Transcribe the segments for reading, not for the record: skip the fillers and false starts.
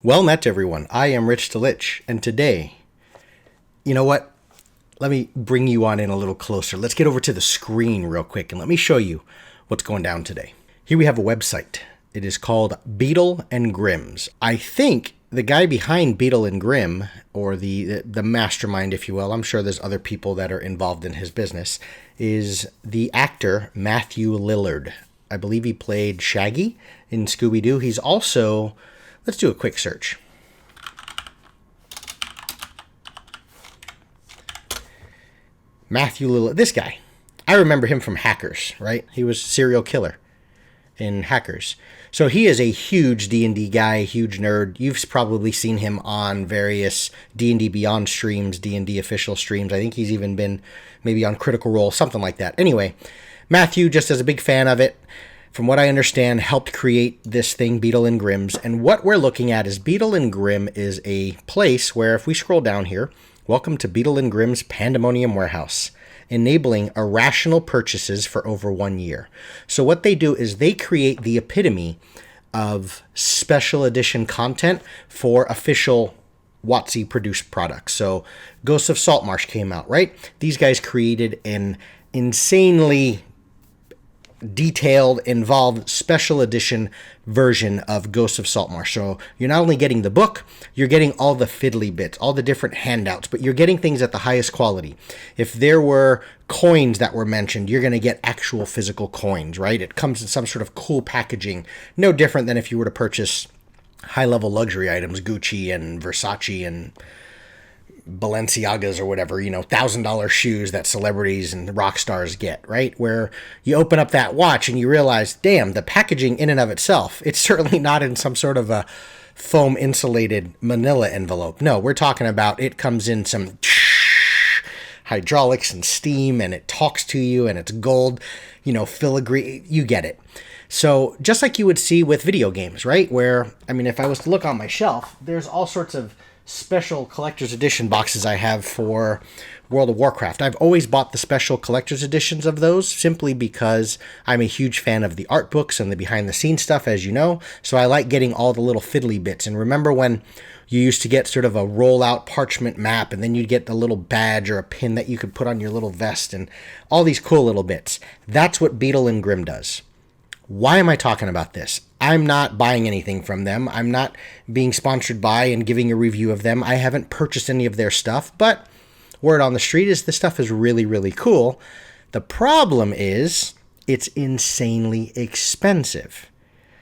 Well met, everyone. I am Rich the Lich, and today, you know what? Let me bring you on in a little closer. Let's get over to the screen real quick, and let me show you what's going down today. Here we have a website. It is called Beetle and Grimm's. I think the guy behind Beetle and Grimm, or the mastermind, if you will, I'm sure there's other people that are involved in his business, is the actor Matthew Lillard. I believe he played Shaggy in Scooby-Doo. He's also... Let's do a quick search. Matthew Lillard, this guy. I remember him from Hackers, right? He was a serial killer in Hackers. So he is a huge D&D guy, huge nerd. You've probably seen him on various D&D Beyond streams, D&D official streams. I think he's even been maybe on Critical Role, something like that. Anyway, Matthew, just as a big fan of it, from what I understand, helped create this thing, Beetle and Grimm's. And what we're looking at is Beetle and Grimm is a place where, if we scroll down here, welcome to Beetle and Grimm's Pandemonium Warehouse, enabling irrational purchases for over 1 year. So what they do is they create the epitome of special edition content for official WotC produced products. So Ghosts of Saltmarsh came out, right? These guys created an insanely detailed, involved, special edition version of Ghosts of Saltmarsh. So you're not only getting the book, you're getting all the fiddly bits, all the different handouts, but you're getting things at the highest quality. If there were coins that were mentioned, you're going to get actual physical coins, right? It comes in some sort of cool packaging, no different than if you were to purchase high-level luxury items, Gucci and Versace and Balenciagas or whatever, $1,000 shoes that celebrities and rock stars get, right? Where you open up that watch and you realize, damn, the packaging in and of itself, it's certainly not in some sort of a foam insulated manila envelope. No, we're talking about it comes in some hydraulics and steam, and it talks to you, and it's gold, filigree, you get it. So just like you would see with video games, right? Where, if I was to look on my shelf, there's all sorts of special collector's edition boxes I have for World of Warcraft. I've always bought the special collector's editions of those simply because I'm a huge fan of the art books and the behind the scenes stuff, as you know. So I like getting all the little fiddly bits. And remember when you used to get sort of a rollout parchment map, and then you'd get the little badge or a pin that you could put on your little vest and all these cool little bits. That's what Beetle and Grimm does. Why am I talking about this? I'm not buying anything from them. I'm not being sponsored by and giving a review of them. I haven't purchased any of their stuff, but word on the street is this stuff is really, really cool. The problem is it's insanely expensive.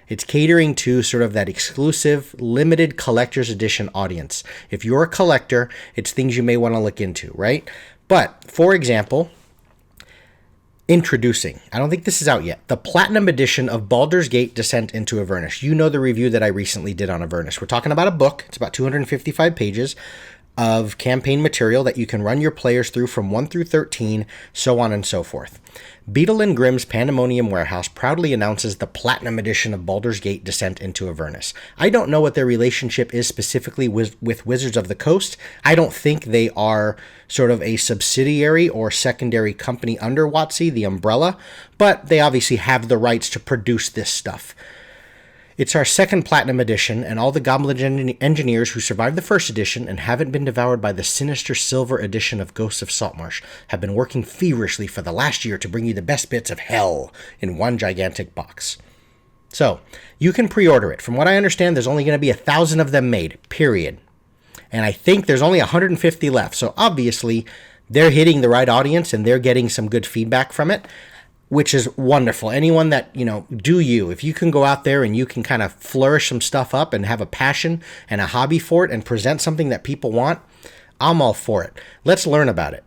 It's catering to sort of that exclusive, limited collector's edition audience. If you're a collector, it's things you may want to look into, right? But, for example, introducing, I don't think this is out yet, the Platinum Edition of Baldurs Gate Descent into Avernus. You know the review that I recently did on Avernus. We're talking about a book. It's about 255 pages of campaign material that you can run your players through from 1 through 13, so on and so forth. Beetle and Grimm's Pandemonium Warehouse proudly announces the Platinum Edition of Baldur's Gate Descent into Avernus. I don't know what their relationship is specifically with Wizards of the Coast. I don't think they are sort of a subsidiary or secondary company under WotC, the umbrella, but they obviously have the rights to produce this stuff. It's our second Platinum Edition, and all the Goblin engineers who survived the first edition and haven't been devoured by the sinister Silver Edition of Ghosts of Saltmarsh have been working feverishly for the last year to bring you the best bits of hell in one gigantic box. So, you can pre-order it. From what I understand, there's only going to be 1,000 of them made, period. And I think there's only 150 left, so obviously they're hitting the right audience and they're getting some good feedback from it, which is wonderful. Anyone that, do you. If you can go out there and you can kind of flourish some stuff up and have a passion and a hobby for it and present something that people want, I'm all for it. Let's learn about it.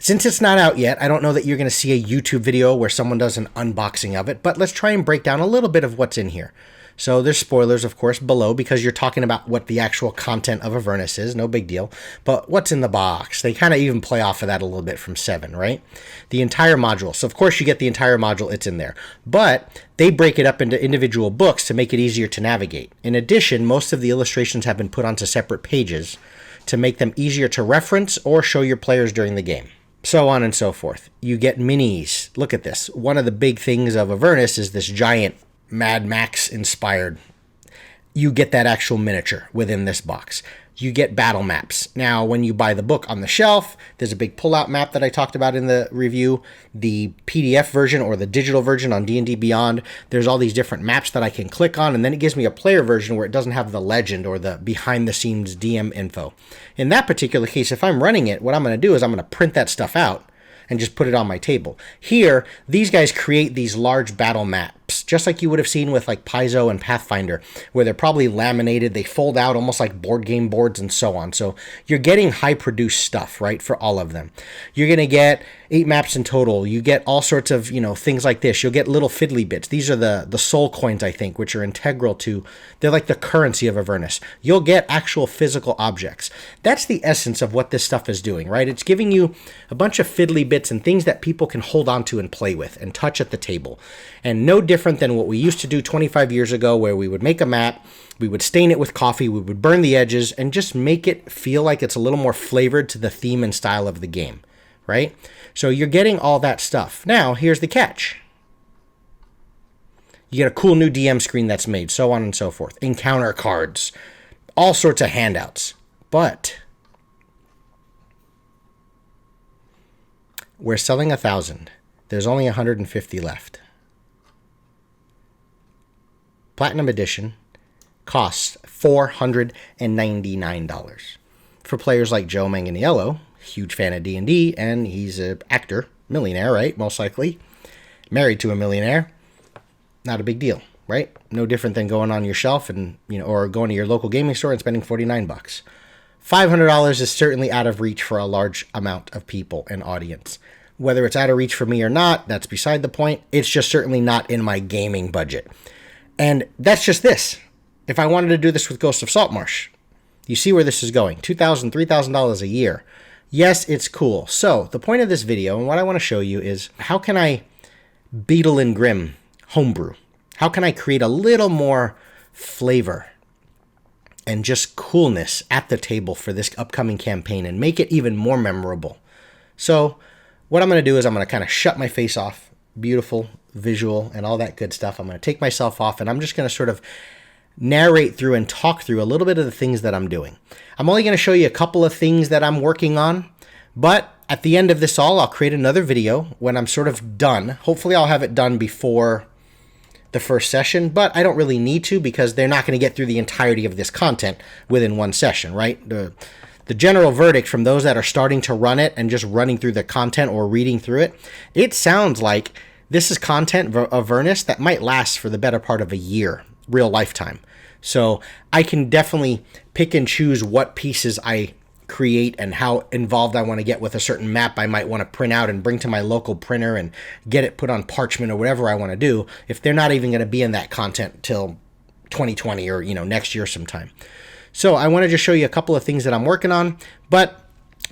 Since it's not out yet, I don't know that you're going to see a YouTube video where someone does an unboxing of it, but let's try and break down a little bit of what's in here. So there's spoilers, of course, below because you're talking about what the actual content of Avernus is. No big deal. But what's in the box? They kind of even play off of that a little bit from 7, right? The entire module. So, of course, you get the entire module. It's in there. But they break it up into individual books to make it easier to navigate. In addition, most of the illustrations have been put onto separate pages to make them easier to reference or show your players during the game. So on and so forth. You get minis. Look at this. One of the big things of Avernus is this giant Mad Max inspired you get that actual miniature within this box. You get battle maps. Now, when you buy the book on the shelf, there's a big pull-out map that I talked about in the review. The PDF version or the digital version on D&D Beyond, there's all these different maps that I can click on, and then it gives me a player version where it doesn't have the legend or the behind-the-scenes DM info. In that particular case, if I'm running it, what I'm going to do is I'm going to print that stuff out and just put it on my table. Here, these guys create these large battle maps, just like you would have seen with like Paizo and Pathfinder, where they're probably laminated, they fold out almost like board game boards and so on. So you're getting high produced stuff, right, for all of them. You're going to get 8 maps in total. You get all sorts of, things like this. You'll get little fiddly bits. These are the soul coins, I think, which are integral to, they're like the currency of Avernus. You'll get actual physical objects. That's the essence of what this stuff is doing, right? It's giving you a bunch of fiddly bits and things that people can hold on to and play with and touch at the table. And no different than what we used to do 25 years ago, where we would make a map, we would stain it with coffee, we would burn the edges, and just make it feel like it's a little more flavored to the theme and style of the game, right? So you're getting all that stuff. Now, here's the catch. You get a cool new DM screen that's made, so on and so forth. Encounter cards, all sorts of handouts. But we're selling 1,000. There's only 150 left. Platinum Edition costs $499. For players like Joe Manganiello, huge fan of D&D, and he's an actor, millionaire, right? Most likely. Married to a millionaire. Not a big deal, right? No different than going on your shelf and, or going to your local gaming store and spending $49. $500 is certainly out of reach for a large amount of people and audience. Whether it's out of reach for me or not, that's beside the point. It's just certainly not in my gaming budget. And that's just this. If I wanted to do this with Ghost of Saltmarsh, you see where this is going. $2,000, $3,000 a year. Yes, it's cool. So the point of this video and what I want to show you is how can I Beetle and Grim homebrew? How can I create a little more flavor and just coolness at the table for this upcoming campaign and make it even more memorable? So what I'm going to do is I'm going to kind of shut my face off, beautiful visual and all that good stuff. I'm going to take myself off and I'm just going to sort of narrate through and talk through a little bit of the things that I'm doing. I'm only going to show you a couple of things that I'm working on, but at the end of this all, I'll create another video when I'm sort of done. Hopefully I'll have it done before the first session, but I don't really need to because they're not going to get through the entirety of this content within one session, right? The general verdict from those that are starting to run it and just running through the content or reading through it, it sounds like this is content of Avernus that might last for the better part of a year, real lifetime. So I can definitely pick and choose what pieces I create and how involved I want to get with a certain map I might want to print out and bring to my local printer and get it put on parchment or whatever I want to do, if they're not even going to be in that content till 2020 or next year sometime. So I want to just show you a couple of things that I'm working on, but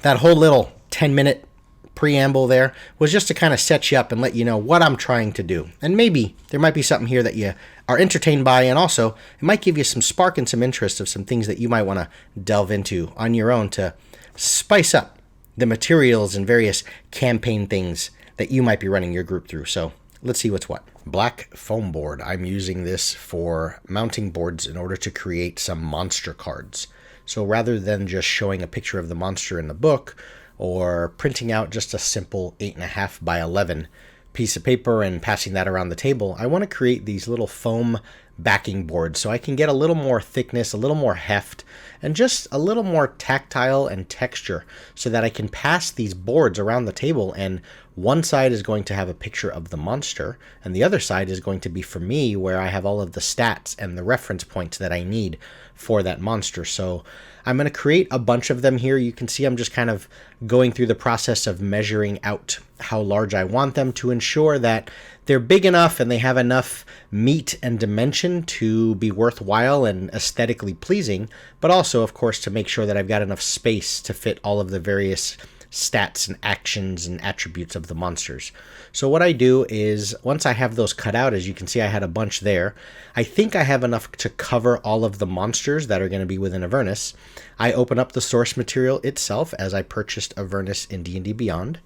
that whole little 10-minute preamble there was just to kind of set you up and let you know what I'm trying to do. And maybe there might be something here that you are entertained by, and also it might give you some spark and some interest of some things that you might want to delve into on your own to spice up the materials and various campaign things that you might be running your group through. So let's see what's what. Black foam board. I'm using this for mounting boards in order to create some monster cards. So rather than just showing a picture of the monster in the book or printing out just a simple 8.5 by 11 piece of paper and passing that around the table, I want to create these little foam backing boards so I can get a little more thickness, a little more heft, and just a little more tactile and texture so that I can pass these boards around the table, and one side is going to have a picture of the monster and the other side is going to be for me, where I have all of the stats and the reference points that I need for that monster. So I'm going to create a bunch of them here. You can see I'm just kind of going through the process of measuring out how large I want them to ensure that they're big enough and they have enough meat and dimension to be worthwhile and aesthetically pleasing, but also, of course, to make sure that I've got enough space to fit all of the various stats and actions and attributes of the monsters. So what I do is, once I have those cut out, as you can see I had a bunch there, I think I have enough to cover all of the monsters that are going to be within Avernus. I open up the source material itself as I purchased Avernus in D&D Beyond,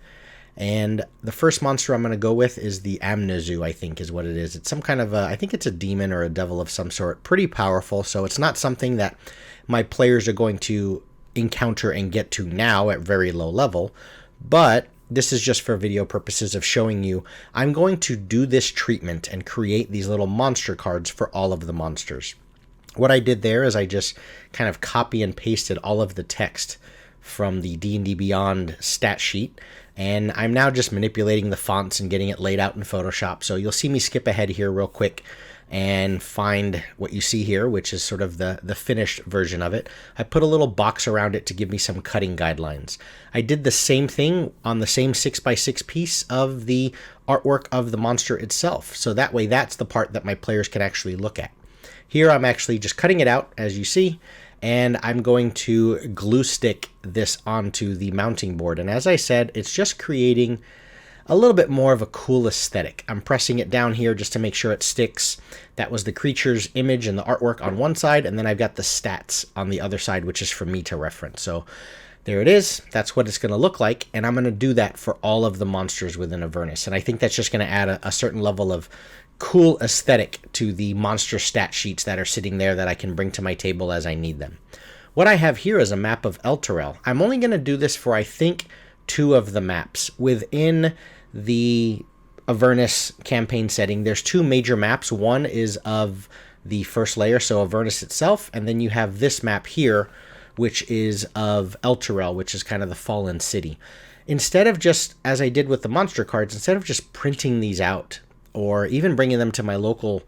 And the first monster I'm going to go with is the Amnezu, I think is what it is. It's some kind of I think it's a demon or a devil of some sort. Pretty powerful, so it's not something that my players are going to encounter and get to now at very low level. But this is just for video purposes of showing you I'm going to do this treatment and create these little monster cards for all of the monsters. What I did there is I just kind of copy and pasted all of the text from the D&D Beyond stat sheet, and I'm now just manipulating the fonts and getting it laid out in Photoshop. So you'll see me skip ahead here real quick and find what you see here, which is sort of the finished version of it. I put a little box around it to give me some cutting guidelines. I did the same thing on the same 6x6 piece of the artwork of the monster itself. So that way that's the part that my players can actually look at. Here I'm actually just cutting it out, as you see, and I'm going to glue stick this onto the mounting board. And as I said, it's just creating a little bit more of a cool aesthetic. I'm pressing it down here just to make sure it sticks. That was the creature's image and the artwork on one side, and then I've got the stats on the other side, which is for me to reference. So there it is. That's what it's going to look like, and I'm going to do that for all of the monsters within Avernus. And I think that's just going to add a certain level of cool aesthetic to the monster stat sheets that are sitting there that I can bring to my table as I need them. What I have here is a map of Elturel. I'm only going to do this for, I think, 2 of the maps. Within the Avernus campaign setting, there's 2 major maps. One is of the first layer, so Avernus itself, and then you have this map here, which is of Elturel, which is kind of the fallen city. Instead of just, as I did with the monster cards, instead of just printing these out, or even bringing them to my local,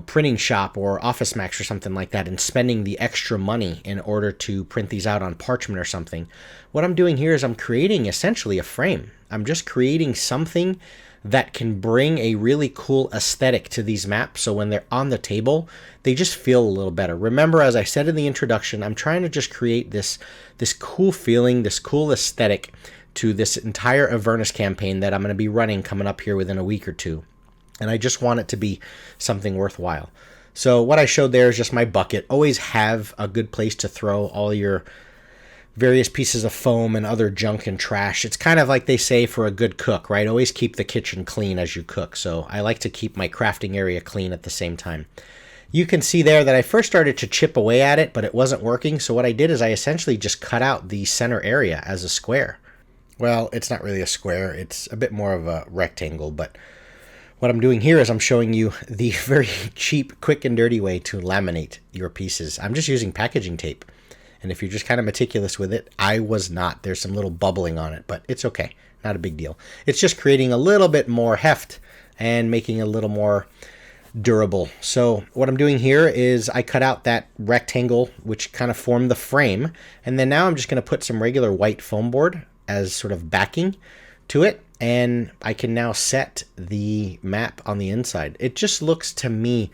printing shop or Office Max or something like that and spending the extra money in order to print these out on parchment or something, what I'm doing here is I'm creating essentially a frame. I'm just creating something that can bring a really cool aesthetic to these maps, so when they're on the table, they just feel a little better. Remember, as I said in the introduction, I'm trying to just create this cool feeling, this cool aesthetic to this entire Avernus campaign that I'm going to be running coming up here within a week or 2. And I just want it to be something worthwhile. So what I showed there is just my bucket. Always have a good place to throw all your various pieces of foam and other junk and trash. It's kind of like they say for a good cook, right? Always keep the kitchen clean as you cook. So I like to keep my crafting area clean at the same time. You can see there that I first started to chip away at it, but it wasn't working. So what I did is I essentially just cut out the center area as a square. Well, it's not really a square. It's a bit more of a rectangle, but what I'm doing here is I'm showing you the very cheap, quick and dirty way to laminate your pieces. I'm just using packaging tape. And if you're just kind of meticulous with it, I was not. There's some little bubbling on it, but it's okay. Not a big deal. It's just creating a little bit more heft and making it a little more durable. So what I'm doing here is I cut out that rectangle, which kind of formed the frame. And then now I'm just going to put some regular white foam board as sort of backing to it. And I can now set the map on the inside. It just looks to me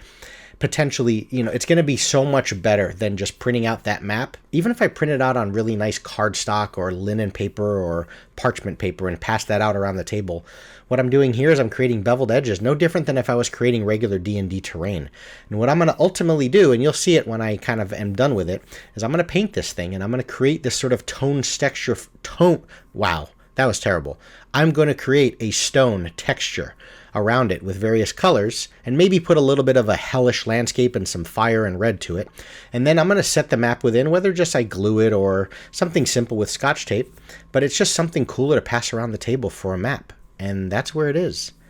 potentially, it's going to be so much better than just printing out that map. Even if I print it out on really nice cardstock or linen paper or parchment paper and pass that out around the table, what I'm doing here is I'm creating beveled edges, no different than if I was creating regular D&D terrain. And what I'm going to ultimately do, and you'll see it when I kind of am done with it, is I'm going to paint this thing and I'm going to create this sort of wow, that was terrible. I'm going to create a stone texture around it with various colors and maybe put a little bit of a hellish landscape and some fire and red to it. And then I'm going to set the map within, whether just I glue it or something simple with Scotch tape, but it's just something cooler to pass around the table for a map. And that's where it is.